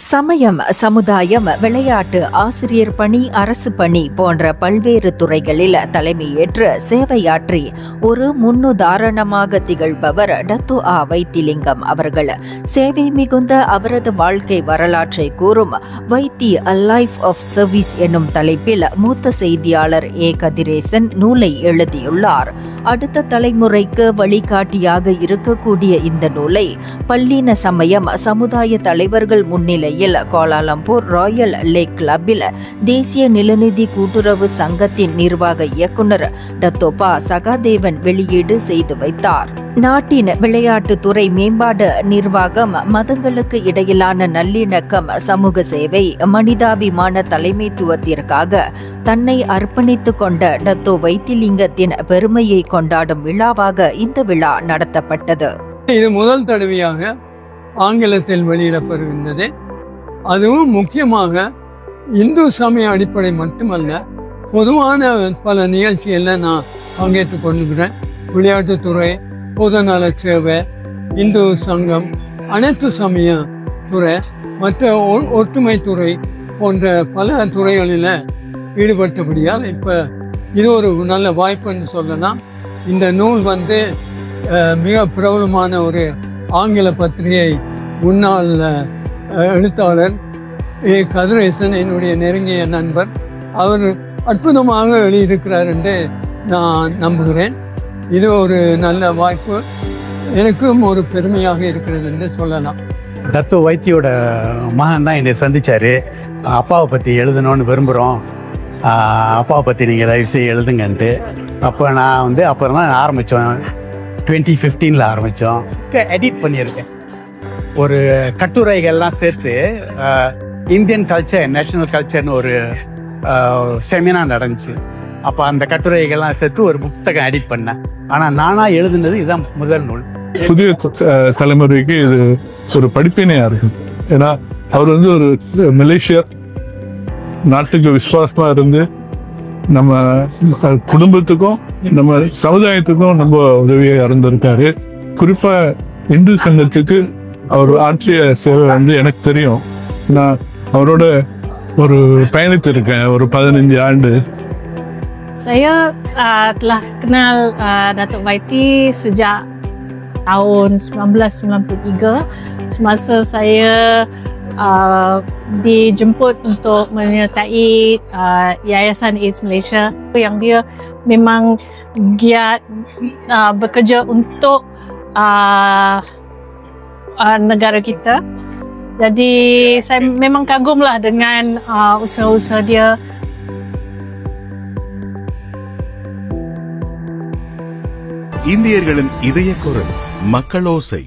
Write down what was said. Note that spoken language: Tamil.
சமயம், சமுதாயம், விளையாட்டு, ஆசிரியர் பணி, அரசு பணி போன்ற பல்வேறு துறைகளில் தலைமையேற்று சேவையாற்றி ஒரு முன்னுதாரணமாக திகழ்பவர் டத்தோ ஆ வைத்திலிங்கம் அவர்கள். சேவை மிகுந்த அவரது வாழ்க்கை வரலாற்றை கூறும் வைத்தி அ லைஃப் ஆஃப் சர்வீஸ் என்னும் தலைப்பில் மூத்த செய்தியாளர் ஏ. கதிரேசன் நூலை எழுதியுள்ளார். அடுத்த தலைமுறைக்கு வழிகாட்டியாக இருக்கக்கூடிய இந்த நூலை பல்லின சமயம், சமுதாய தலைவர்கள் முன்னிலையில் கோலாலம்பூர் ராயல் லேக் கிளப்பில் தேசிய நிலநிதி கூட்டுறவு சங்கத்தின் நிர்வாக இயக்குனர் டத்தோ பா சகாதேவன் வெளியீடு செய்து வைத்தார். நாட்டின் விளையாட்டுத்துறை மேம்பாடு, நிர்வாகம், மதங்களுக்கு இடையிலான நல்லிணக்கம், சமூக சேவை, மனிதாபிமான தலைமைத்துவத்திற்காக தன்னை அர்ப்பணித்துக் கொண்ட டத்தோ வைத்திலிங்கத்தின் பெருமையை கொண்டாடும் விழாவாக இந்த விழா நடத்தப்பட்டது. இது முதல் தடவையாக ஆங்கிலத்தில் வெளியிடப்படுகின்றது. அதுவும் முக்கியமாக இந்து சமய அடிப்படை மட்டுமல்ல, பொதுவான பல நிகழ்ச்சிகளில் நான் பங்கேற்று கொண்டுகிறேன். விளையாட்டுத்துறை, பொதுநல சேவை, இந்து சங்கம், அனைத்து சமய துறை, மற்ற ஒற்றுமை துறை போன்ற பல துறைகளில் ஈடுபட்டபடியால் இப்போ இது ஒரு நல்ல வாய்ப்புன்னு சொல்லலாம். இந்த நூல் மிக பிரபலமான ஒரு ஆங்கில பத்திரிகை முன்னாள் எழுத்தாளர் ஏ. கதிரேசன், என்னுடைய நெருங்கிய நண்பர், அவர் அற்புதமாக எழுதியிருக்கிறார் என்று நான் நம்புகிறேன். இது ஒரு நல்ல வாய்ப்பு, எனக்கும் ஒரு பெருமையாக இருக்கிறது என்று சொல்லலாம். டத்தோ வைத்தியோட மகன் தான் என்னை சந்திச்சார். அப்பாவை பற்றி எழுதணும்னு விரும்புகிறோம், அப்பாவை பற்றி நீங்கள் தயவுசெய்து எழுதுங்கன்ட்டு. அப்போ நான் அப்புறம் தான் ஆரம்பித்தோம். 2015 ஆரம்பித்தோம். எடிட் பண்ணியிருக்கேன். ஒரு கட்டுரைகள்லாம் சேர்த்து இந்தியன் கல்ச்சர், நேஷனல் கல்ச்சர்னு ஒரு செமினார் நடந்துச்சு. அப்போ அந்த கட்டுரைகள்லாம் சேர்த்து ஒரு புத்தகம் எடிட் பண்ணேன். ஆனால் நானாக எழுதுனது இதுதான் முதல் நூல். புதிய தலைமுறைக்கு இது ஒரு படிப்பினையாக இருக்குது. ஏன்னா அவர் ஒரு மலேசியர், நாட்டுக்கு விசுவாசமாக இருந்து நம்ம குடும்பத்துக்கும் நம்ம சமுதாயத்துக்கும் ரொம்ப உதவியாக இருந்திருக்காரு. குறிப்பாக இந்து சங்கத்துக்கு அவர் ஆற்றிய சேவை எனக்கு தெரியும். நான் அவரோட ஒரு பயணித்திருக்கேன் ஒரு 15 ஆண்டு. Saya telah kenal Datuk Vaiti sejak tahun 1993 semasa saya dijemput untuk menyertai Yayasan AIDS Malaysia, yang dia memang giat bekerja untuk negara kita. Jadi saya memang kagumlah dengan usaha-usaha dia. இந்தியர்களின் இதய குரல் மக்களோசை.